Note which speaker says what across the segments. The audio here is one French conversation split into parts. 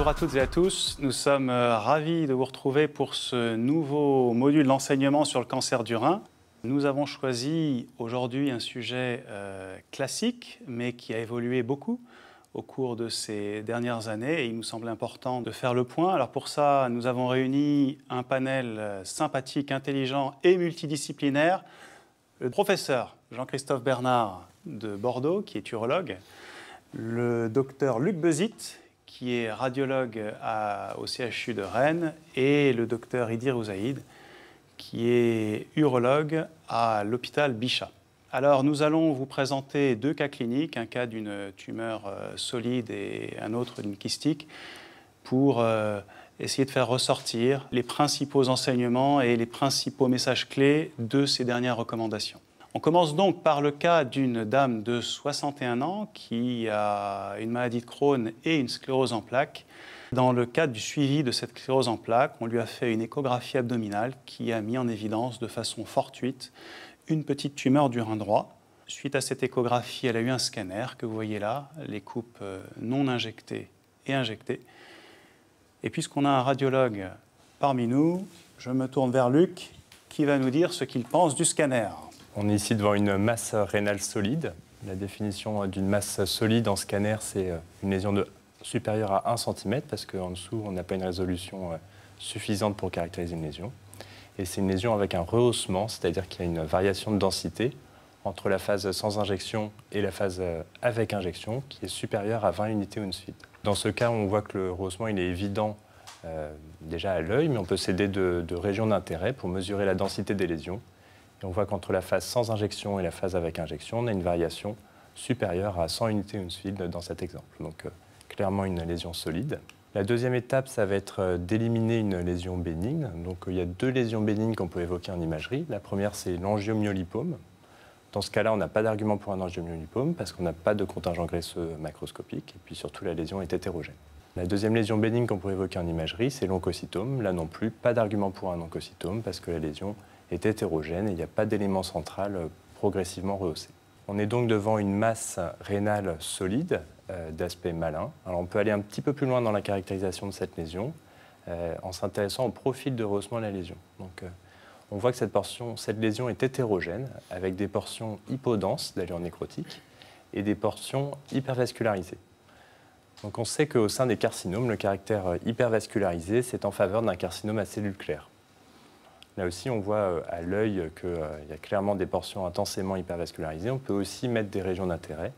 Speaker 1: Bonjour à toutes et à tous, nous sommes ravis de vous retrouver pour ce nouveau module d'enseignement sur le cancer du rein. Nous avons choisi aujourd'hui un sujet classique, mais qui a évolué beaucoup au cours de ces dernières années et il nous semblait important de faire le point. Alors pour ça, nous avons réuni un panel sympathique, intelligent et multidisciplinaire. Le professeur Jean-Christophe Bernard de Bordeaux, qui est urologue, le docteur Luc Bezit, qui est radiologue au CHU de Rennes, et le docteur Idir Ouzahid, qui est urologue à l'hôpital Bichat. Alors nous allons vous présenter deux cas cliniques, un cas d'une tumeur solide et un autre d'une kystique, pour essayer de faire ressortir les principaux enseignements et les principaux messages clés de ces dernières recommandations. On commence donc par le cas d'une dame de 61 ans qui a une maladie de Crohn et une sclérose en plaques. Dans le cadre du suivi de cette sclérose en plaques, on lui a fait une échographie abdominale qui a mis en évidence de façon fortuite une petite tumeur du rein droit. Suite à cette échographie, elle a eu un scanner que vous voyez là, les coupes non injectées et injectées. Et puisqu'on a un radiologue parmi nous, je me tourne vers Luc qui va nous dire ce qu'il pense du scanner.
Speaker 2: On est ici devant une masse rénale solide. La définition d'une masse solide en scanner, c'est une lésion supérieure à 1 cm parce qu'en dessous, on n'a pas une résolution suffisante pour caractériser une lésion. Et c'est une lésion avec un rehaussement, c'est-à-dire qu'il y a une variation de densité entre la phase sans injection et la phase avec injection qui est supérieure à 20 unités Hounsfield. Dans ce cas, on voit que le rehaussement il est évident déjà à l'œil, mais on peut s'aider de régions d'intérêt pour mesurer la densité des lésions. Et on voit qu'entre la phase sans injection et la phase avec injection, on a une variation supérieure à 100 unités Hounsfield dans cet exemple. Donc clairement une lésion solide. La deuxième étape, ça va être d'éliminer une lésion bénigne. Donc il y a deux lésions bénignes qu'on peut évoquer en imagerie. La première, c'est l'angiomyolipome. Dans ce cas-là, on n'a pas d'argument pour un angiomyolipome parce qu'on n'a pas de contingent graisseux macroscopique. Et puis surtout, la lésion est hétérogène. La deuxième lésion bénigne qu'on peut évoquer en imagerie, c'est l'oncocytome. Là non plus, pas d'argument pour un oncocytome parce que la lésion est hétérogène et il n'y a pas d'élément central progressivement rehaussé. On est donc devant une masse rénale solide d'aspect malin. Alors on peut aller un petit peu plus loin dans la caractérisation de cette lésion en s'intéressant au profil de rehaussement de la lésion. Donc, on voit que cette lésion est hétérogène avec des portions hypodenses d'allure nécrotique et des portions hypervascularisées. Donc on sait qu'au sein des carcinomes, le caractère hypervascularisé, c'est en faveur d'un carcinome à cellules claires. Là aussi, on voit à l'œil qu'il y a clairement des portions intensément hypervascularisées. On peut aussi mettre des régions d'intérêt.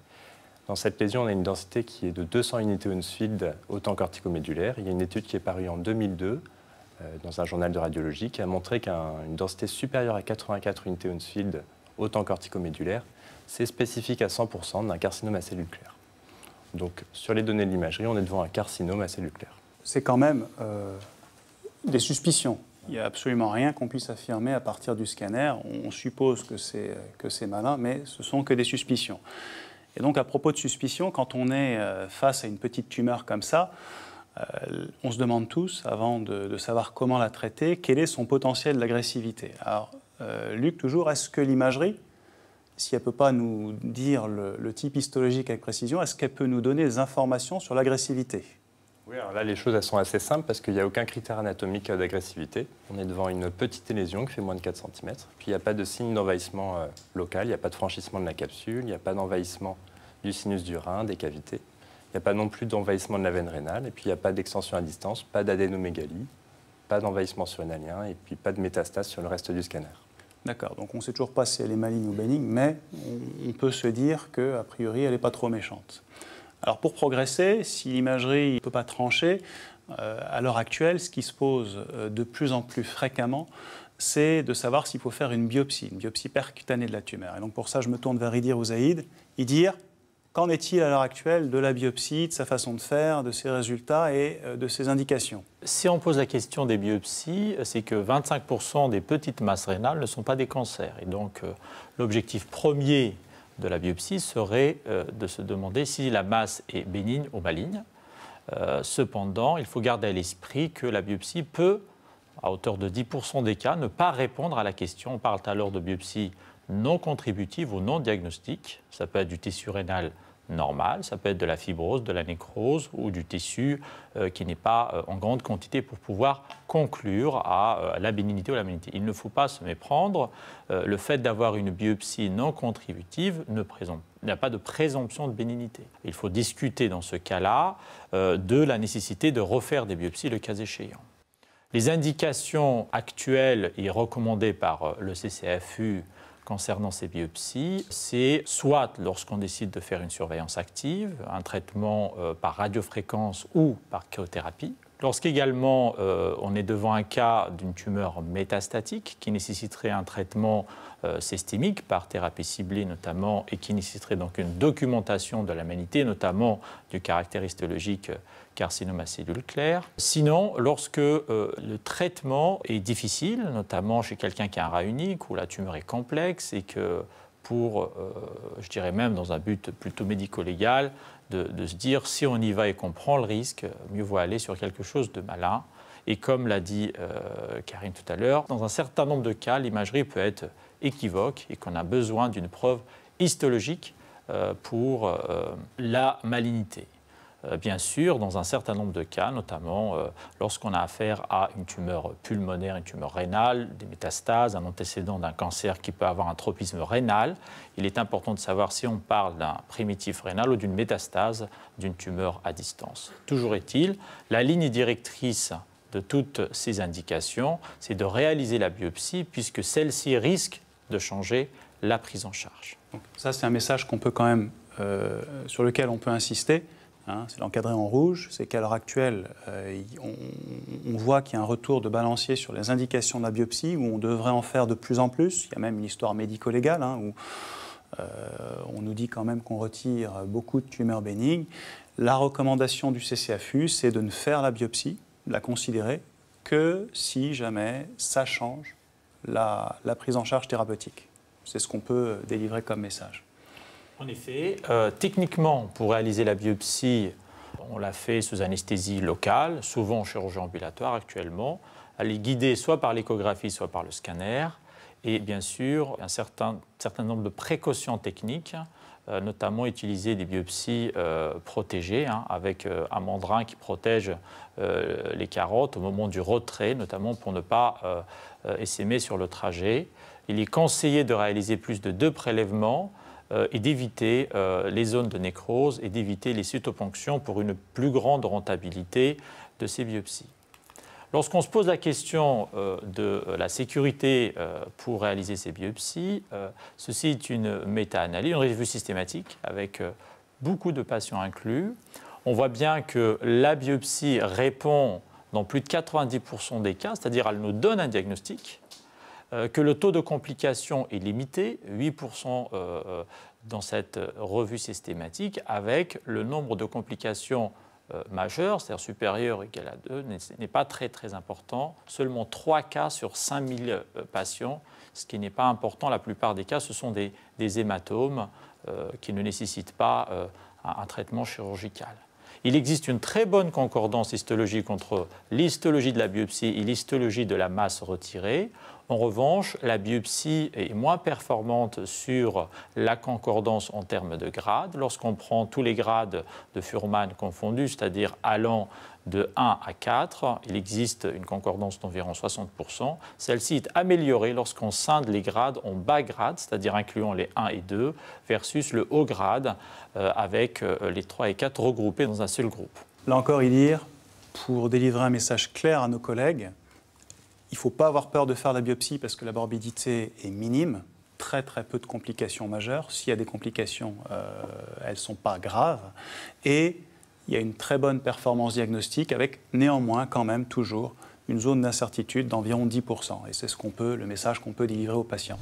Speaker 2: Dans cette lésion, on a une densité qui est de 200 unités Hounsfield au temps corticomédulaire. Il y a une étude qui est parue en 2002 dans un journal de radiologie qui a montré qu'une densité supérieure à 84 unités Hounsfield au temps corticomédulaire, c'est spécifique à 100% d'un carcinome à cellules claires. Donc, sur les données de l'imagerie, on est devant un carcinome à cellules claires.
Speaker 1: C'est quand même des suspicions. Il n'y a absolument rien qu'on puisse affirmer à partir du scanner. On suppose que c'est malin, mais ce sont que des suspicions. Et donc, à propos de suspicions, quand on est face à une petite tumeur comme ça, on se demande tous, avant de savoir comment la traiter, quel est son potentiel d'agressivité. Alors, Luc, toujours, est-ce que l'imagerie, si elle ne peut pas nous dire le type histologique avec précision, est-ce qu'elle peut nous donner des informations sur l'agressivité ?
Speaker 2: Oui, alors là, les choses elles sont assez simples parce qu'il n'y a aucun critère anatomique d'agressivité. On est devant une petite lésion qui fait moins de 4 cm. Puis il n'y a pas de signe d'envahissement local, il n'y a pas de franchissement de la capsule, il n'y a pas d'envahissement du sinus du rein, des cavités. Il n'y a pas non plus d'envahissement de la veine rénale. Et puis il n'y a pas d'extension à distance, pas d'adénomégalie, pas d'envahissement surrénalien et puis pas de métastase sur le reste du scanner.
Speaker 1: D'accord, donc on ne sait toujours pas si elle est maligne ou bénigne, mais on peut se dire qu'a priori, elle n'est pas trop méchante. Alors pour progresser, si l'imagerie ne peut pas trancher, à l'heure actuelle, ce qui se pose de plus en plus fréquemment, c'est de savoir s'il faut faire une biopsie percutanée de la tumeur. Et donc pour ça, je me tourne vers Idir Ouzahid. Idir, qu'en est-il à l'heure actuelle de la biopsie, de sa façon de faire, de ses résultats et de ses indications ?
Speaker 3: Si on pose la question des biopsies, c'est que 25% des petites masses rénales ne sont pas des cancers. Et donc l'objectif premier de la biopsie serait de se demander si la masse est bénigne ou maligne. Cependant, il faut garder à l'esprit que la biopsie peut, à hauteur de 10% des cas, ne pas répondre à la question. On parle alors de biopsie non contributive ou non diagnostique. Ça peut être du tissu rénal normal, ça peut être de la fibrose, de la nécrose ou du tissu qui n'est pas en grande quantité pour pouvoir conclure à la bénignité ou la malignité. Il ne faut pas se méprendre, le fait d'avoir une biopsie non contributive n'a pas de présomption de bénignité. Il faut discuter dans ce cas-là de la nécessité de refaire des biopsies le cas échéant. Les indications actuelles et recommandées par le CCAFU concernant ces biopsies, c'est soit lorsqu'on décide de faire une surveillance active, un traitement par radiofréquence ou par cryothérapie. Lorsqu'également on est devant un cas d'une tumeur métastatique qui nécessiterait un traitement systémique par thérapie ciblée notamment et qui nécessiterait donc une documentation de la malignité, notamment du caractère histologique carcinome à cellules claires. Sinon, lorsque le traitement est difficile, notamment chez quelqu'un qui a un rat unique où la tumeur est complexe et que pour, je dirais même dans un but plutôt médico-légal, de se dire si on y va et qu'on prend le risque, mieux vaut aller sur quelque chose de malin. Et comme l'a dit Karine tout à l'heure, dans un certain nombre de cas, l'imagerie peut être équivoque et qu'on a besoin d'une preuve histologique pour la malignité. Bien sûr, dans un certain nombre de cas, notamment lorsqu'on a affaire à une tumeur pulmonaire, une tumeur rénale, des métastases, un antécédent d'un cancer qui peut avoir un tropisme rénal, il est important de savoir si on parle d'un primitif rénal ou d'une métastase d'une tumeur à distance. Toujours est-il, la ligne directrice de toutes ces indications, c'est de réaliser la biopsie puisque celle-ci risque de changer la prise en charge.
Speaker 1: Donc, ça, c'est un message qu'on peut quand même, sur lequel on peut insister. C'est l'encadré en rouge, c'est qu'à l'heure actuelle, on voit qu'il y a un retour de balancier sur les indications de la biopsie, où on devrait en faire de plus en plus. Il y a même une histoire médico-légale, où on nous dit quand même qu'on retire beaucoup de tumeurs bénignes. La recommandation du CCAFU, c'est de ne faire la biopsie, de la considérer, que si jamais ça change la prise en charge thérapeutique. C'est ce qu'on peut délivrer comme message.
Speaker 3: En effet, techniquement, pour réaliser la biopsie, on l'a fait sous anesthésie locale, souvent en chirurgie ambulatoire actuellement. Elle est guidée soit par l'échographie, soit par le scanner. Et bien sûr, un certain nombre de précautions techniques, notamment utiliser des biopsies protégées, avec un mandrin qui protège les carottes au moment du retrait, notamment pour ne pas essaimer sur le trajet. Il est conseillé de réaliser plus de 2 prélèvements et d'éviter les zones de nécrose et d'éviter les cytoponctions pour une plus grande rentabilité de ces biopsies. Lorsqu'on se pose la question de la sécurité pour réaliser ces biopsies, ceci est une méta-analyse, une revue systématique avec beaucoup de patients inclus. On voit bien que la biopsie répond dans plus de 90% des cas, c'est-à-dire elle nous donne un diagnostic, que le taux de complications est limité, 8% dans cette revue systématique, avec le nombre de complications majeures, c'est-à-dire supérieur ou égal à 2, n'est pas très important. Seulement 3 cas sur 5000 patients, ce qui n'est pas important. La plupart des cas, ce sont des hématomes qui ne nécessitent pas un traitement chirurgical. Il existe une très bonne concordance histologique entre l'histologie de la biopsie et l'histologie de la masse retirée. En revanche, la biopsie est moins performante sur la concordance en termes de grades. Lorsqu'on prend tous les grades de Fuhrmann confondus, c'est-à-dire allant de 1 à 4, il existe une concordance d'environ 60%. Celle-ci est améliorée lorsqu'on scinde les grades en bas grades, c'est-à-dire incluant les 1 et 2, versus le haut grade avec les 3 et 4 regroupés dans un seul groupe.
Speaker 1: Là encore, Ilir, pour délivrer un message clair à nos collègues, il ne faut pas avoir peur de faire la biopsie parce que la morbidité est minime, très peu de complications majeures. S'il y a des complications, elles ne sont pas graves. Et il y a une très bonne performance diagnostique avec néanmoins quand même toujours une zone d'incertitude d'environ 10%. Et c'est le message qu'on peut délivrer aux patients.